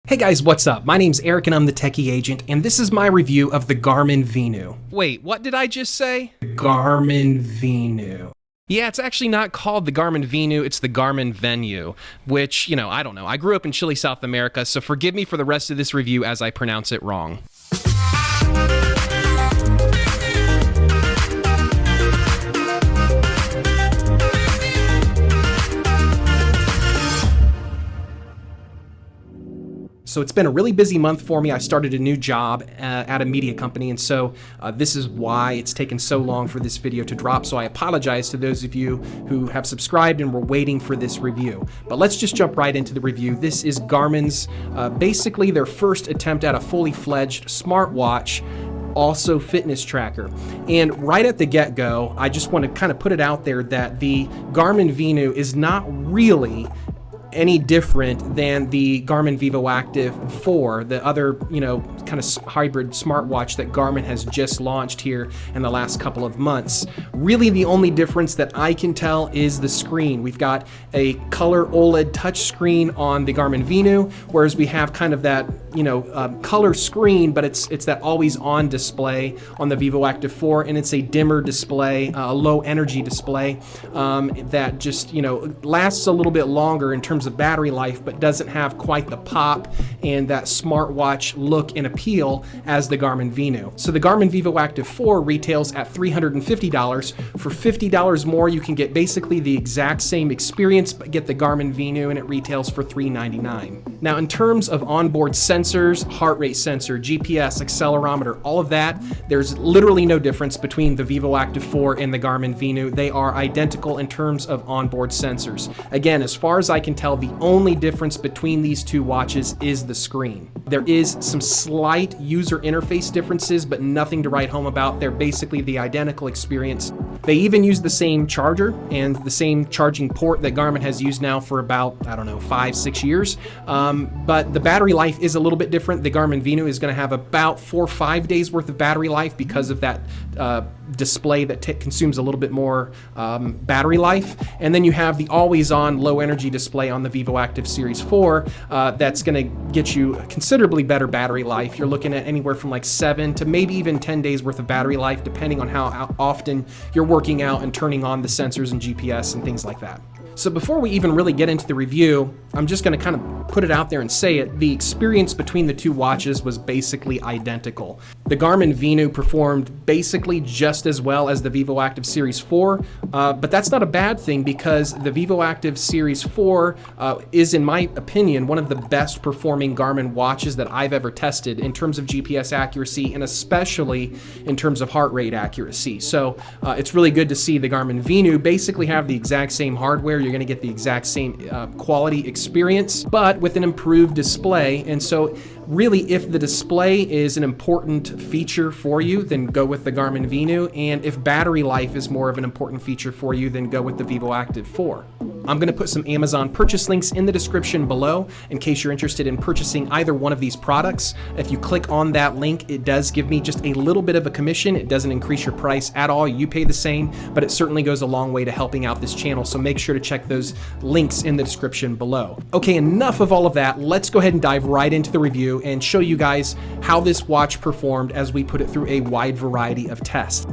Hey guys, what's up? My name's Eric and I'm the Techy Agent, and this is my review of the Garmin Venu. Wait, what did I just say? Garmin Venu. Yeah, it's actually not called the Garmin Venu, it's the Garmin Venu, which, I don't know. I grew up in Chile, South America, so forgive me for the rest of this review as I pronounce it wrong. So it's been a really busy month for me. I started a new job at a media company, and so this is why it's taken so long for this video to drop. So I apologize to those of you who have subscribed and were waiting for this review. But let's just jump right into the review. This is Garmin's basically their first attempt at a fully fledged smartwatch, also fitness tracker. And right at the get-go, I just want to kind of put it out there that the Garmin Venu is not really any different than the Garmin Vivoactive 4, the other, kind of hybrid smartwatch that Garmin has just launched here in the last couple of months. Really, the only difference that I can tell is the screen. We've got a color OLED touch screen on the Garmin Venu, whereas we have kind of that, color screen, but it's that always on display on the Vivoactive 4, and it's a dimmer display, a low energy display that just, lasts a little bit longer in terms of battery life, but doesn't have quite the pop and that smartwatch look and appeal as the Garmin Venu. So the Garmin Vivoactive 4 retails at $350. For $50 more, you can get basically the exact same experience, but get the Garmin Venu, and it retails for $399. Now, in terms of onboard sensors, heart rate sensor, GPS, accelerometer, all of that, there's literally no difference between the Vivoactive 4 and the Garmin Venu. They are identical in terms of onboard sensors. Again, as far as I can tell, the only difference between these two watches is the screen. There is some slight user interface differences, but nothing to write home about. They're basically the identical experience. They even use the same charger and the same charging port that Garmin has used now for about, 5-6 years. But the battery life is a little bit different. The Garmin Venu is going to have about 4 or 5 days worth of battery life because of that display that consumes a little bit more battery life. And then you have the always-on low energy display on the Vivoactive Series 4 that's going to get you considerably better battery life. You're looking at anywhere from like 7 to maybe even 10 days worth of battery life, depending on how often you're working out and turning on the sensors and GPS and things like that. So before we even really get into the review, I'm just going to kind of put it out there and say it. The experience between the two watches was basically identical. The Garmin Venu performed basically just as well as the Vivoactive Series 4, but that's not a bad thing because the Vivoactive Series 4 is, in my opinion, one of the best performing Garmin watches that I've ever tested in terms of GPS accuracy and especially in terms of heart rate accuracy. So it's really good to see the Garmin Venu basically have the exact same hardware. You're going to get the exact same quality experience, but with an improved display. And so really, if the display is an important feature for you, then go with the Garmin Venu. And if battery life is more of an important feature for you, then go with the Vivoactive 4. I'm going to put some Amazon purchase links in the description below in case you're interested in purchasing either one of these products. If you click on that link, it does give me just a little bit of a commission. It doesn't increase your price at all. You pay the same, but it certainly goes a long way to helping out this channel. So make sure to check those links in the description below. Okay, enough of all of that. Let's go ahead and dive right into the review and show you guys how this watch performed as we put it through a wide variety of tests.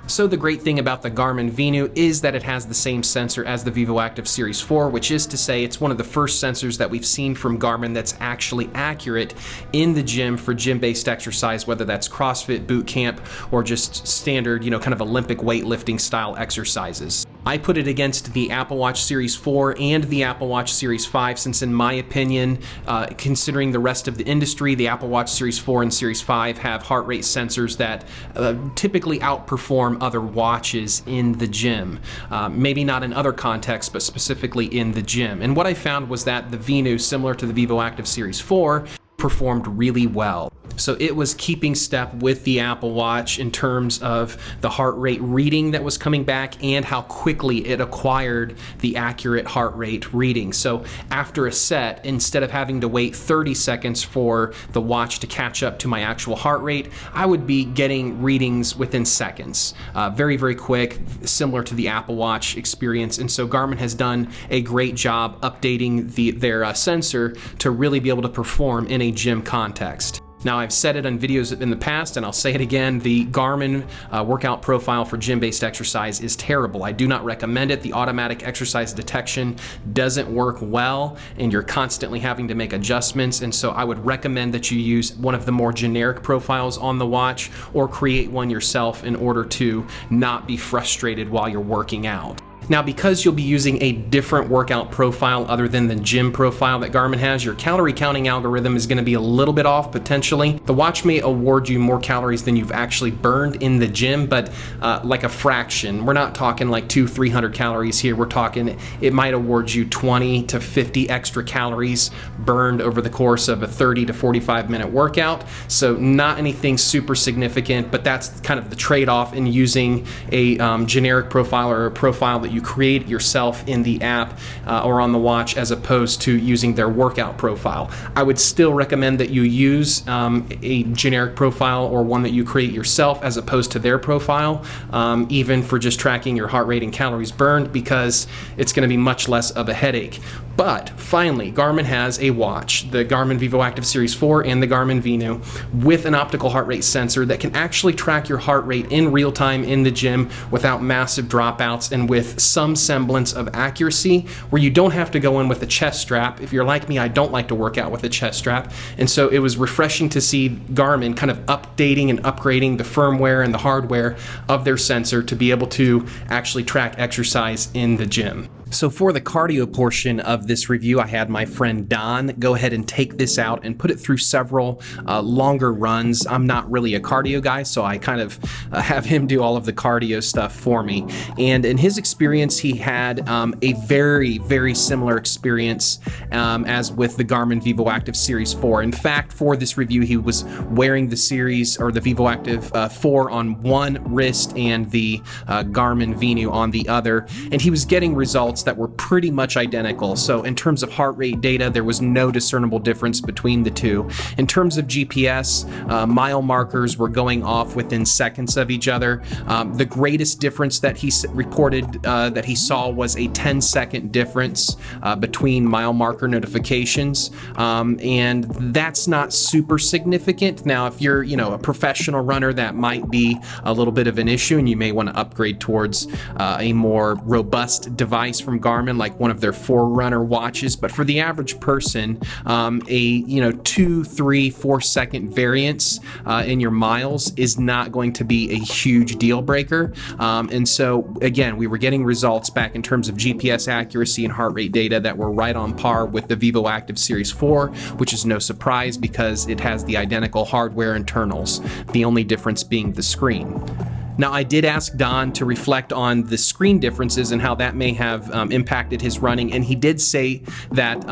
So the great thing about the Garmin Venu is that it has the same sensor as the Vivoactive Series 4, which is to say it's one of the first sensors that we've seen from Garmin that's actually accurate in the gym for gym-based exercise, whether that's CrossFit, boot camp, or just standard, kind of Olympic weightlifting style exercises. I put it against the Apple Watch Series 4 and the Apple Watch Series 5 since, in my opinion, considering the rest of the industry, the Apple Watch Series 4 and Series 5 have heart rate sensors that typically outperform other watches in the gym. Maybe not in other contexts, but specifically in the gym. And what I found was that the Venu, similar to the Vivoactive Series 4, performed really well. So it was keeping step with the Apple Watch in terms of the heart rate reading that was coming back and how quickly it acquired the accurate heart rate reading. So after a set, instead of having to wait 30 seconds for the watch to catch up to my actual heart rate, I would be getting readings within seconds. Very, very quick, similar to the Apple Watch experience. And so Garmin has done a great job updating their sensor to really be able to perform in a gym context. Now, I've said it on videos in the past, and I'll say it again, the Garmin workout profile for gym-based exercise is terrible. I do not recommend it. The automatic exercise detection doesn't work well, and you're constantly having to make adjustments, and so I would recommend that you use one of the more generic profiles on the watch or create one yourself in order to not be frustrated while you're working out. Now, because you'll be using a different workout profile other than the gym profile that Garmin has, your calorie counting algorithm is going to be a little bit off potentially. The watch may award you more calories than you've actually burned in the gym, but like a fraction. We're not talking like 200-300 calories here. We're talking it might award you 20 to 50 extra calories burned over the course of a 30 to 45 minute workout. So not anything super significant, but that's kind of the trade-off in using a generic profile or a profile that you create yourself in the app or on the watch as opposed to using their workout profile. I would still recommend that you use a generic profile or one that you create yourself as opposed to their profile, even for just tracking your heart rate and calories burned, because it's going to be much less of a headache. But finally, Garmin has a watch, the Garmin Vivoactive Series 4 and the Garmin Venu, with an optical heart rate sensor that can actually track your heart rate in real time in the gym without massive dropouts and with some semblance of accuracy, where you don't have to go in with a chest strap. If you're like me, I don't like to work out with a chest strap. And so it was refreshing to see Garmin kind of updating and upgrading the firmware and the hardware of their sensor to be able to actually track exercise in the gym. So for the cardio portion of this review, I had my friend Don go ahead and take this out and put it through several longer runs. I'm not really a cardio guy, so I kind of have him do all of the cardio stuff for me. And in his experience, he had a very, very similar experience as with the Garmin Vivoactive Series 4. In fact, for this review, he was wearing the Series or the Vivoactive 4 on one wrist and the Garmin Venu on the other, and he was getting results that were pretty much identical. So in terms of heart rate data, there was no discernible difference between the two. In terms of GPS, mile markers were going off within seconds of each other. The greatest difference that he reported that he saw was a 10-second difference between mile marker notifications, and that's not super significant. Now, if you're a professional runner, that might be a little bit of an issue, and you may want to upgrade towards a more robust device from Garmin, like one of their Forerunner watches. But for the average person, a 2, 3, 4 second variance in your miles is not going to be a huge deal breaker. And so again, we were getting results back in terms of GPS accuracy and heart rate data that were right on par with the Vivoactive Series 4, which is no surprise because it has the identical hardware internals, the only difference being the screen. Now, I did ask Don to reflect on the screen differences and how that may have impacted his running, and he did say that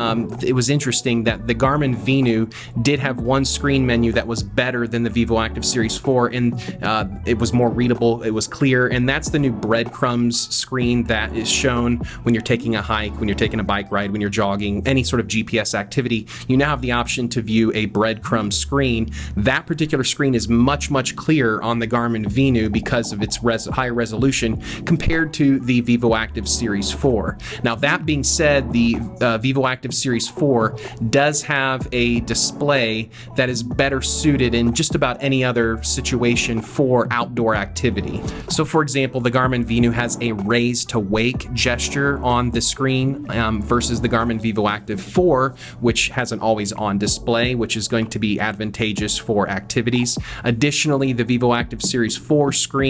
it was interesting that the Garmin Venu did have one screen menu that was better than the Vivoactive Series 4, and it was more readable, it was clear, and that's the new breadcrumbs screen that is shown when you're taking a hike, when you're taking a bike ride, when you're jogging, any sort of GPS activity. You now have the option to view a breadcrumb screen. That particular screen is much, much clearer on the Garmin Venu because of its higher resolution compared to the Vivoactive Series 4. Now, that being said, the Vivoactive Series 4 does have a display that is better suited in just about any other situation for outdoor activity. So, for example, the Garmin Venu has a raise to wake gesture on the screen versus the Garmin Vivoactive 4, which has an always-on display, which is going to be advantageous for activities. Additionally, the Vivoactive Series 4 screen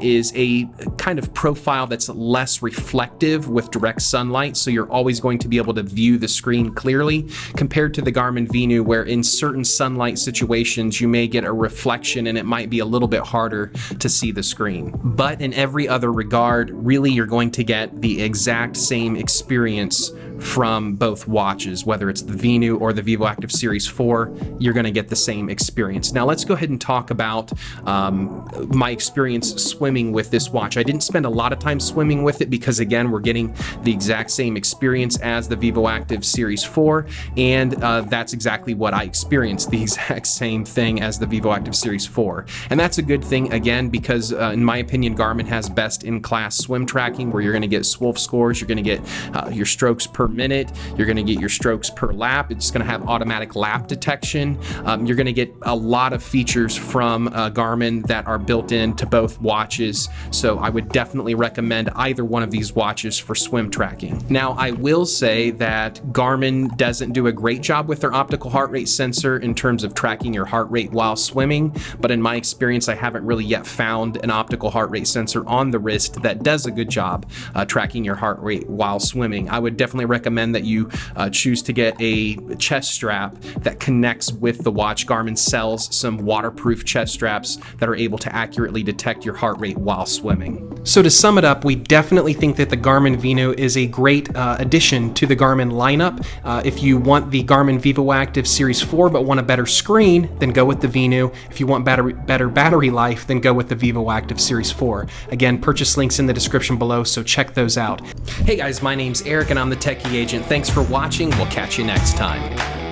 is a kind of profile that's less reflective with direct sunlight, so you're always going to be able to view the screen clearly, compared to the Garmin Venu, where in certain sunlight situations you may get a reflection and it might be a little bit harder to see the screen. But in every other regard, really you're going to get the exact same experience from both watches, whether it's the Venu or the Vivoactive Series 4, you're going to get the same experience. Now let's go ahead and talk about my experience swimming with this watch. I didn't spend a lot of time swimming with it because, again, we're getting the exact same experience as the Vivoactive Series 4, and that's exactly what I experienced, the exact same thing as the Vivoactive Series 4. And that's a good thing, again, because in my opinion, Garmin has best-in-class swim tracking, where you're going to get SWOLF scores, you're going to get your strokes per minute, you're going to get your strokes per lap, it's going to have automatic lap detection, you're going to get a lot of features from Garmin that are built into both watches, so I would definitely recommend either one of these watches for swim tracking. Now, I will say that Garmin doesn't do a great job with their optical heart rate sensor in terms of tracking your heart rate while swimming, but in my experience, I haven't really yet found an optical heart rate sensor on the wrist that does a good job tracking your heart rate while swimming. I would definitely recommend that you choose to get a chest strap that connects with the watch. Garmin sells some waterproof chest straps that are able to accurately detect your heart rate while swimming. So to sum it up, we definitely think that the Garmin Venu is a great addition to the Garmin lineup. If you want the Garmin Vivoactive Series 4 but want a better screen, then go with the Venu. If you want better battery life, then go with the Vivoactive Series 4. Again, purchase links in the description below, so check those out. Hey guys, my name's Eric and I'm the Techy Agent. Thanks for watching. We'll catch you next time.